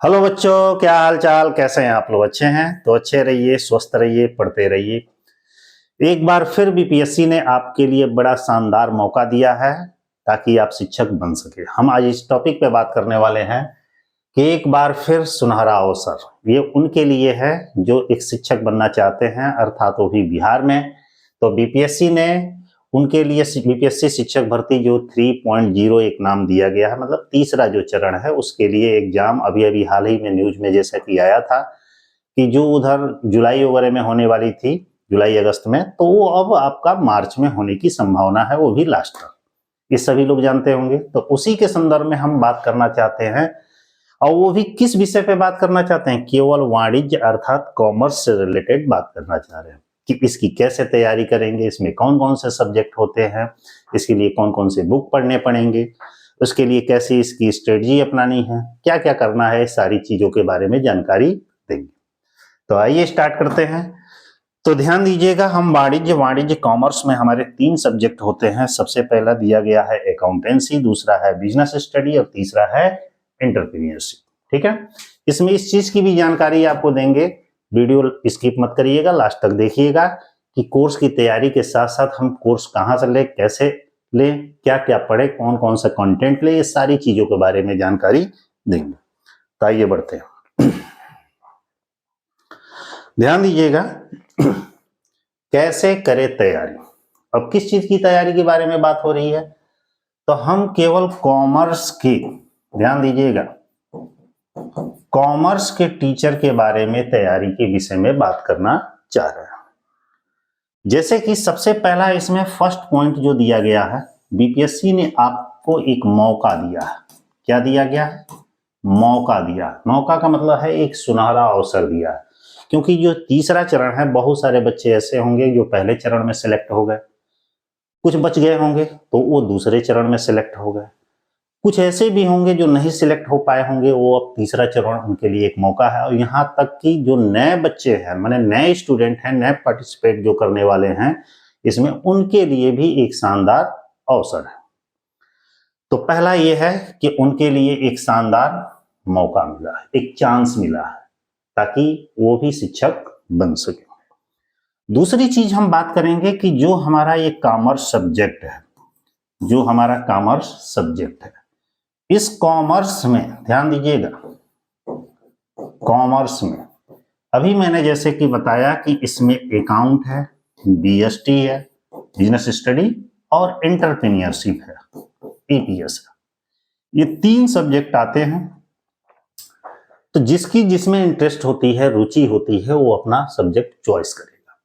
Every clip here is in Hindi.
हेलो बच्चों, क्या हाल चाल, कैसे हैं आप लोग? अच्छे हैं तो अच्छे रहिए, स्वस्थ रहिए, पढ़ते रहिए। एक बार फिर बीपीएससी ने आपके लिए बड़ा शानदार मौका दिया है ताकि आप शिक्षक बन सके। हम आज इस टॉपिक पे बात करने वाले हैं कि एक बार फिर सुनहरा अवसर ये उनके लिए है जो एक शिक्षक बनना चाहते हैं, अर्थात वो भी बिहार में। तो बीपीएससी ने उनके लिए बीपीएससी शिक्षक भर्ती जो 3.0 एक नाम दिया गया है, मतलब तीसरा जो चरण है, उसके लिए एग्जाम अभी अभी हाल ही में न्यूज में जैसा कि आया था कि जो उधर जुलाई वगैरह में होने वाली थी, जुलाई अगस्त में, तो वो अब आपका मार्च में होने की संभावना है, वो भी लास्ट तक। ये सभी लोग जानते होंगे। तो उसी के संदर्भ में हम बात करना चाहते हैं, और वो भी किस विषय पे बात करना चाहते हैं? केवल वाणिज्य अर्थात कॉमर्स से रिलेटेड बात करना चाह रहे हैं कि इसकी कैसे तैयारी करेंगे, इसमें कौन कौन से सब्जेक्ट होते हैं, इसके लिए कौन कौन से बुक पढ़ने पड़ेंगे, उसके लिए कैसी इसकी स्ट्रेटजी अपनानी है, क्या क्या करना है, सारी चीजों के बारे में जानकारी देंगे। तो आइए स्टार्ट करते हैं। तो ध्यान दीजिएगा, हम वाणिज्य कॉमर्स में हमारे 3 सब्जेक्ट होते हैं। सबसे पहला दिया गया है अकाउंटेंसी, दूसरा है बिजनेस स्टडी और तीसरा है एंटरप्रेन्योरशिप। ठीक है, इसमें इस चीज की भी जानकारी आपको देंगे। वीडियो स्किप मत करिएगा, लास्ट तक देखिएगा कि कोर्स की तैयारी के साथ साथ हम कोर्स कहां से ले, कैसे ले, क्या क्या पढ़े, कौन कौन सा कंटेंट ले, ये सारी चीजों के बारे में जानकारी देंगे। तो आइए बढ़ते हैं। ध्यान दीजिएगा, कैसे करें तैयारी। अब किस चीज की तैयारी के बारे में बात हो रही है? तो हम केवल कॉमर्स की, ध्यान दीजिएगा, कॉमर्स के टीचर के बारे में तैयारी के विषय में बात करना चाह रहे हैं। जैसे कि सबसे पहला इसमें फर्स्ट पॉइंट जो दिया गया है, बीपीएससी ने आपको एक मौका दिया है। क्या दिया गया है? मौका दिया। मौका का मतलब है एक सुनहरा अवसर दिया है, क्योंकि जो तीसरा चरण है, बहुत सारे बच्चे ऐसे होंगे जो पहले चरण में सिलेक्ट हो गए, कुछ बच गए होंगे तो वो दूसरे चरण में सिलेक्ट हो गए, कुछ ऐसे भी होंगे जो नहीं सिलेक्ट हो पाए होंगे, वो अब तीसरा चरण उनके लिए एक मौका है। और यहाँ तक कि जो नए बच्चे हैं, माने नए स्टूडेंट हैं, नए पार्टिसिपेट जो करने वाले हैं इसमें, उनके लिए भी एक शानदार अवसर है। तो पहला ये है कि उनके लिए एक शानदार मौका मिला है, एक चांस मिला है ताकि वो भी शिक्षक बन सके। दूसरी चीज हम बात करेंगे कि जो हमारा ये कॉमर्स सब्जेक्ट है, जो हमारा कॉमर्स सब्जेक्ट है, इस कॉमर्स में ध्यान दीजिएगा, कॉमर्स में अभी मैंने जैसे कि बताया कि इसमें अकाउंट है, बीएसटी है, बिजनेस स्टडी और एंटरप्रेन्योरशिप है, ईपीएस है। ये 3 सब्जेक्ट आते हैं। तो जिसमें इंटरेस्ट होती है, रुचि होती है, वो अपना सब्जेक्ट चॉइस करेगा।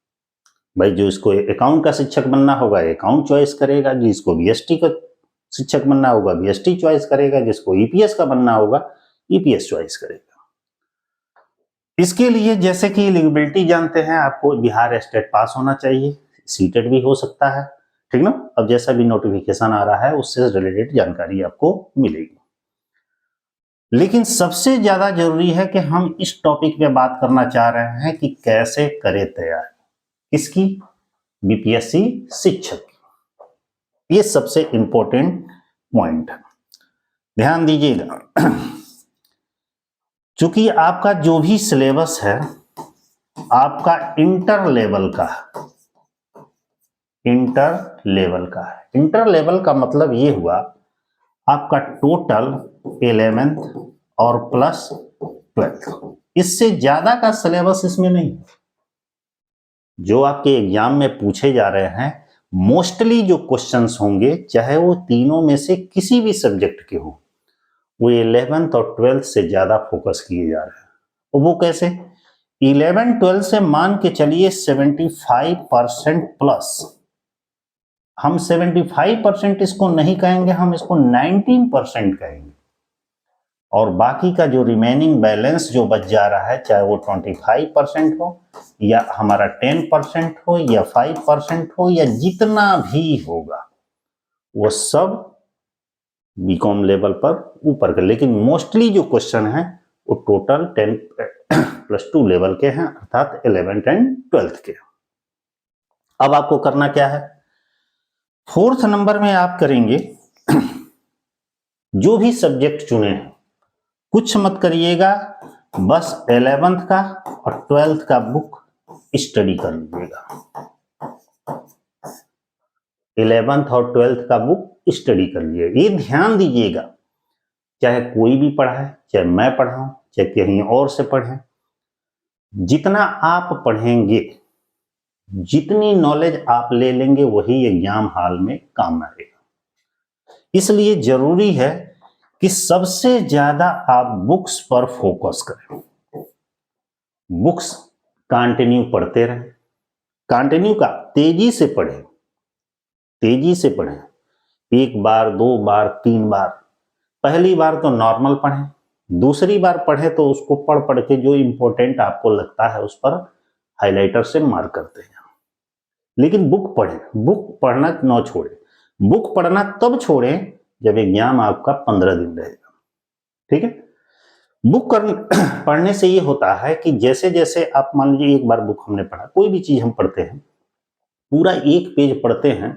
भाई जो इसको अकाउंट का शिक्षक बनना होगा अकाउंट चॉइस करेगा, जिसको बीएसटी का शिक्षक बनना होगा बीएसटी चॉइस करेगा, जिसको ईपीएस का बनना होगा ईपीएस चॉइस करेगा। इसके लिए जैसे कि एलिजिबिलिटी जानते हैं, आपको बिहार स्टेट पास होना चाहिए, सीटेट भी हो सकता है, ठीक ना। अब जैसा भी नोटिफिकेशन आ रहा है उससे रिलेटेड जानकारी आपको मिलेगी। लेकिन सबसे ज्यादा जरूरी है कि हम इस टॉपिक पे बात करना चाह रहे हैं कि कैसे करें तैयार, किसकी? बीपीएससी शिक्षक। ये सबसे इंपॉर्टेंट पॉइंट है, ध्यान दीजिएगा। चूंकि आपका जो भी सिलेबस है आपका इंटर लेवल का है, इंटर लेवल का है। इंटर लेवल का मतलब ये हुआ आपका टोटल 11th और प्लस 12th, इससे ज्यादा का सिलेबस इसमें नहीं। जो आपके एग्जाम में पूछे जा रहे हैं मोस्टली जो क्वेश्चंस होंगे, चाहे वो तीनों में से किसी भी सब्जेक्ट के हो, वो 11th और 12th से ज्यादा फोकस किए जा रहे हैं। और वो कैसे? 11-12 से मान के चलिए 75% प्लस। हम 75% इसको नहीं कहेंगे, हम इसको 19% कहेंगे। और बाकी का जो रिमेनिंग बैलेंस जो बच जा रहा है, चाहे वो 25% हो या हमारा 10% हो या 5% हो या जितना भी होगा, वो सब बीकॉम लेवल पर ऊपर का। लेकिन मोस्टली जो क्वेश्चन है वो टोटल 10+2 लेवल के हैं, अर्थात 11th एंड 12th के। अब आपको करना क्या है? 4th नंबर में आप करेंगे जो भी सब्जेक्ट चुने हैं, कुछ मत करिएगा, बस 11th का और 12th का बुक स्टडी कर लीजिएगा। 11th और 12th का बुक स्टडी कर लीजिएगा। ये ध्यान दीजिएगा, चाहे कोई भी पढ़ाए, चाहे मैं पढ़ाऊं, चाहे कहीं और से पढ़ें, जितना आप पढ़ेंगे, जितनी नॉलेज आप ले लेंगे, वही एग्जाम हॉल में काम आएगा। इसलिए जरूरी है कि सबसे ज्यादा आप बुक्स पर फोकस करें, बुक्स कंटिन्यू पढ़ते रहें। कंटिन्यू का तेजी से पढ़ें, तेजी से पढ़ें, 1 बार 2 बार 3 बार। पहली बार तो नॉर्मल पढ़ें, दूसरी बार पढ़े तो उसको पढ़ पढ़ के जो इंपॉर्टेंट आपको लगता है उस पर हाइलाइटर से मार्क करते हैं। लेकिन बुक पढ़ें, बुक पढ़ना न छोड़ें। बुक पढ़ना तब छोड़ें जब एग्जाम आपका 15 दिन रहेगा, ठीक है। बुक पढ़ने से ये होता है कि जैसे जैसे आप मान लीजिए एक बार बुक हमने पढ़ा, कोई भी चीज हम पढ़ते हैं, पूरा 1 पेज पढ़ते हैं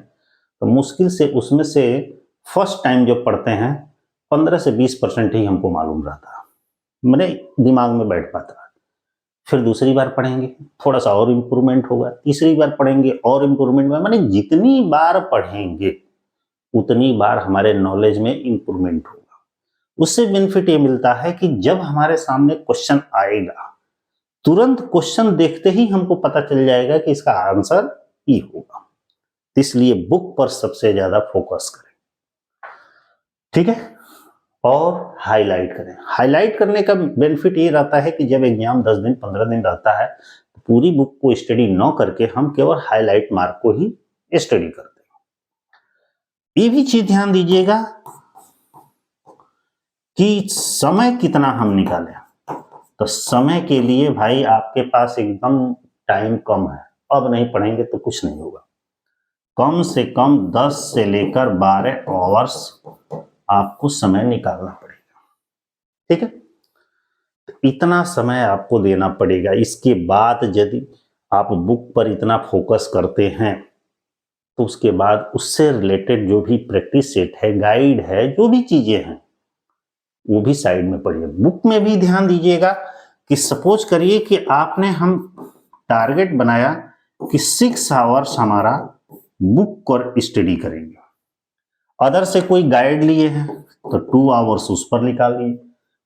तो मुश्किल से उसमें से फर्स्ट टाइम जो पढ़ते हैं 15 से 20% ही हमको मालूम रहता, मेरे दिमाग में बैठ पाता। फिर दूसरी बार पढ़ेंगे थोड़ा सा और इम्प्रूवमेंट होगा, तीसरी बार पढ़ेंगे और इम्प्रूवमेंट होगा। माने जितनी बार पढ़ेंगे उतनी बार हमारे नॉलेज में इम्प्रूवमेंट होगा। उससे बेनिफिट ये मिलता है कि जब हमारे सामने क्वेश्चन आएगा, तुरंत क्वेश्चन देखते ही हमको पता चल जाएगा कि इसका आंसर ई होगा। इसलिए बुक पर सबसे ज्यादा फोकस करें, ठीक है। और हाईलाइट करें। हाईलाइट करने का बेनिफिट ये रहता है कि जब एग्जाम 10 दिन 15 दिन रहता है तो पूरी बुक को स्टडी न करके हम केवल हाईलाइट मार्क को ही स्टडी करते हैं। ये भी चीज ध्यान दीजिएगा कि समय कितना हम निकालें। तो समय के लिए भाई आपके पास एकदम टाइम कम है, अब नहीं पढ़ेंगे तो कुछ नहीं होगा। कम से कम 10 से लेकर 12 आवर्स आपको समय निकालना पड़ेगा, ठीक है। तो इतना समय आपको देना पड़ेगा। इसके बाद यदि आप बुक पर इतना फोकस करते हैं तो उसके बाद उससे रिलेटेड जो भी प्रैक्टिस सेट है, गाइड है, जो भी चीजें हैं वो भी साइड में पढ़िए। बुक में भी ध्यान दीजिएगा कि सपोज करिए कि आपने हम टारगेट बनाया कि 6 आवर्स हमारा बुक पर स्टडी करेंगे। अदर से कोई गाइड लिए हैं तो 2 आवर्स उस पर निकाल लिए,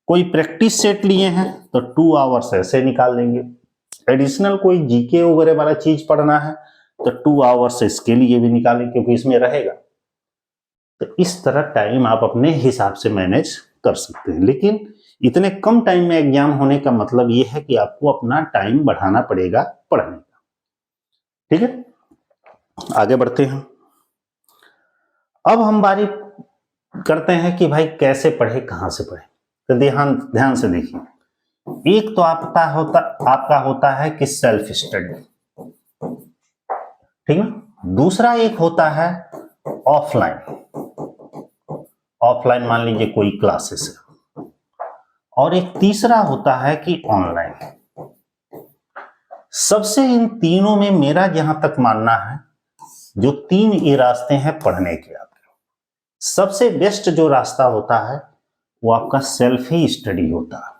कोई प्रैक्टिस सेट लिए हैं तो 2 आवर्स ऐसे निकाल लेंगे। एडिशनल कोई जीके वगैरह वाला चीज पढ़ना है तो 2 आवर्स इसके लिए भी निकालें, क्योंकि इसमें रहेगा। तो इस तरह टाइम आप अपने हिसाब से मैनेज कर सकते हैं। लेकिन इतने कम टाइम में एग्जाम होने का मतलब यह है कि आपको अपना टाइम बढ़ाना पड़ेगा पढ़ने का, ठीक है। आगे बढ़ते हैं। अब हम बारी करते हैं कि भाई कैसे पढ़े, कहां से पढ़े। तो ध्यान से देखिए। एक तो आपका होता है कि सेल्फ स्टडी, ठीक है। दूसरा एक होता है ऑफलाइन। ऑफलाइन मान लीजिए कोई क्लासेस है। और एक तीसरा होता है कि ऑनलाइन। सबसे इन तीनों में मेरा जहां तक मानना है, जो 3 ये रास्ते हैं पढ़ने के, आपके सबसे बेस्ट जो रास्ता होता है वो आपका सेल्फ ही स्टडी होता है।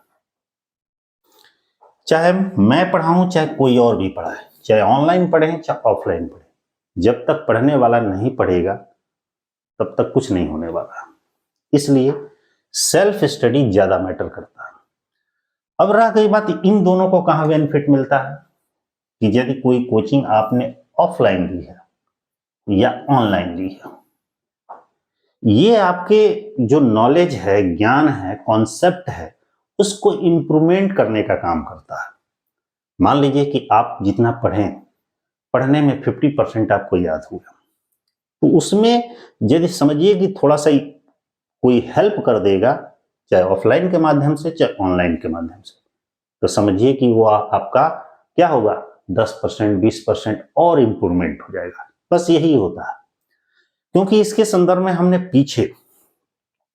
चाहे मैं पढ़ाऊं, चाहे कोई और भी पढ़ाए, चाहे ऑनलाइन पढ़ें चाहे ऑफलाइन पढ़ें, जब तक पढ़ने वाला नहीं पढ़ेगा तब तक कुछ नहीं होने वाला। इसलिए सेल्फ स्टडी ज्यादा मैटर करता है। अब रह गई बात इन दोनों को कहां बेनिफिट मिलता है कि यदि कोई कोचिंग आपने ऑफलाइन ली है या ऑनलाइन ली है, ये आपके जो नॉलेज है, ज्ञान है, कॉन्सेप्ट है, उसको इंप्रूवमेंट करने का काम करता है। मान लीजिए कि आप जितना पढ़ने में 50% आपको याद हुआ, तो उसमें यदि समझिए कि थोड़ा सा कोई हेल्प कर देगा, चाहे ऑफलाइन के माध्यम से चाहे ऑनलाइन के माध्यम से, तो समझिए कि वो आपका क्या होगा, 10% 20% और इंप्रूवमेंट हो जाएगा। बस यही होता है। क्योंकि इसके संदर्भ में हमने पीछे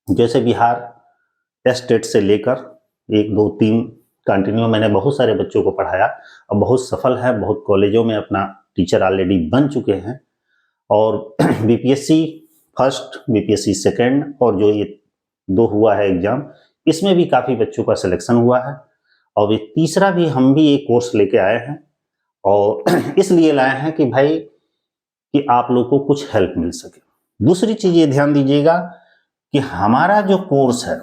जैसे बिहार स्टेट से लेकर 1 2 3 कंटिन्यू मैंने बहुत सारे बच्चों को पढ़ाया और बहुत सफल है, बहुत कॉलेजों में अपना टीचर ऑलरेडी बन चुके हैं। और बीपीएससी फर्स्ट, बीपीएससी सेकंड और जो ये 2 हुआ है एग्जाम, इसमें भी काफ़ी बच्चों का सिलेक्शन हुआ है और ये तीसरा भी हम भी एक कोर्स लेके आए हैं और इसलिए लाए हैं कि भाई कि आप लोग को कुछ हेल्प मिल सके। दूसरी चीज़ ये ध्यान दीजिएगा कि हमारा जो कोर्स है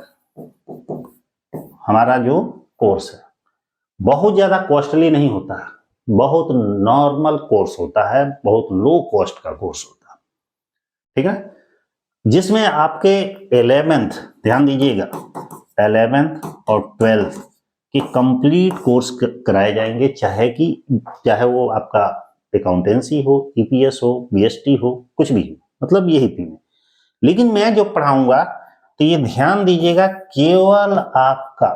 बहुत ज़्यादा कॉस्टली नहीं होता है, बहुत नॉर्मल कोर्स होता है, बहुत लो कॉस्ट का कोर्स होता है, ठीक है, जिसमें आपके 11th ध्यान दीजिएगा 11th और 12th के कंप्लीट कोर्स कराए जाएंगे, चाहे वो आपका अकाउंटेंसी हो, ईपीएस हो, बीएसटी हो, कुछ भी हो, मतलब यही तीन। लेकिन मैं जो पढ़ाऊंगा तो ये ध्यान दीजिएगा केवल आपका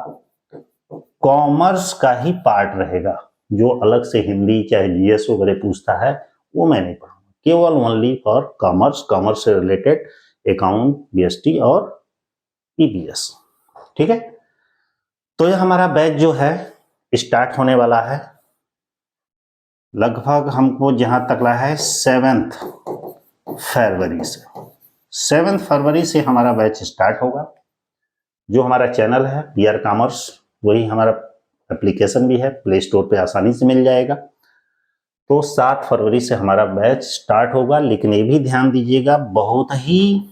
कॉमर्स का ही पार्ट रहेगा, जो अलग से हिंदी चाहे जीएस वगैरह पूछता है वो मैं नहीं पढ़ाऊंगा, केवल ओनली फॉर कॉमर्स से रिलेटेड अकाउंट, बीएसटी और ईपीएस, ठीक है। तो ये हमारा बैच जो है स्टार्ट होने वाला है, लगभग हमको जहां तक लगा है 7 फरवरी से। 7 फरवरी से हमारा बैच स्टार्ट होगा। जो हमारा चैनल है PR कॉमर्स, वही हमारा एप्लीकेशन भी है, प्ले स्टोर पे आसानी से मिल जाएगा। तो 7 फरवरी से हमारा बैच स्टार्ट होगा, लेकिन ये भी ध्यान दीजिएगा बहुत ही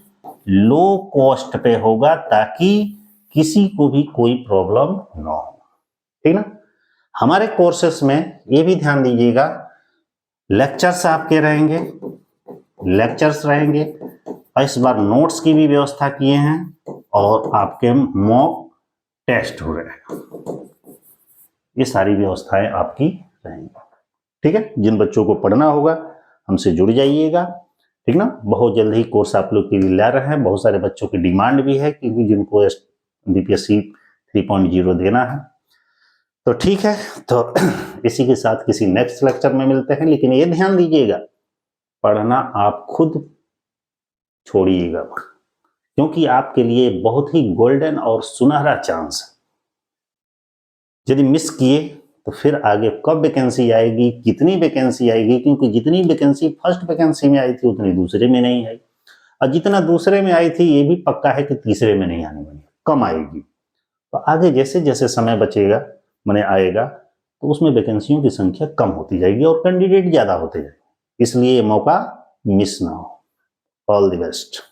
लो कॉस्ट पे होगा ताकि किसी को भी कोई प्रॉब्लम ना हो, ठीक ना। हमारे कोर्सेस में ये भी ध्यान दीजिएगा लेक्चर्स आपके रहेंगे, और इस बार नोट्स की भी व्यवस्था किए हैं और आपके मॉक टेस्ट हो रहे हैं, ये सारी व्यवस्थाएं आपकी रहेंगी, ठीक है। जिन बच्चों को पढ़ना होगा हमसे जुड़ जाइएगा, ठीक ना। बहुत जल्द ही कोर्स आप लोग के लिए ला रहे हैं, बहुत सारे बच्चों की डिमांड भी है क्योंकि जिनको बीपीएससी 3.0 देना है। तो ठीक है, तो इसी के साथ किसी नेक्स्ट लेक्चर में मिलते हैं, लेकिन ये ध्यान दीजिएगा पढ़ना आप खुद छोड़िएगा, क्योंकि आपके लिए बहुत ही गोल्डन और सुनहरा चांस है। यदि मिस किए तो फिर आगे कब वैकेंसी आएगी, कितनी वैकेंसी आएगी, क्योंकि जितनी वैकेंसी फर्स्ट वैकेंसी में आई थी उतनी दूसरे में नहीं आई, और जितना दूसरे में आई थी ये भी पक्का है कि तीसरे में नहीं आने वाली, कम आएगी। तो आगे जैसे जैसे समय बचेगा मैंने आएगा तो उसमें वैकेंसियों की संख्या कम होती जाएगी और कैंडिडेट ज़्यादा होते जाएंगे, इसलिए ये मौका मिस ना हो। All the best.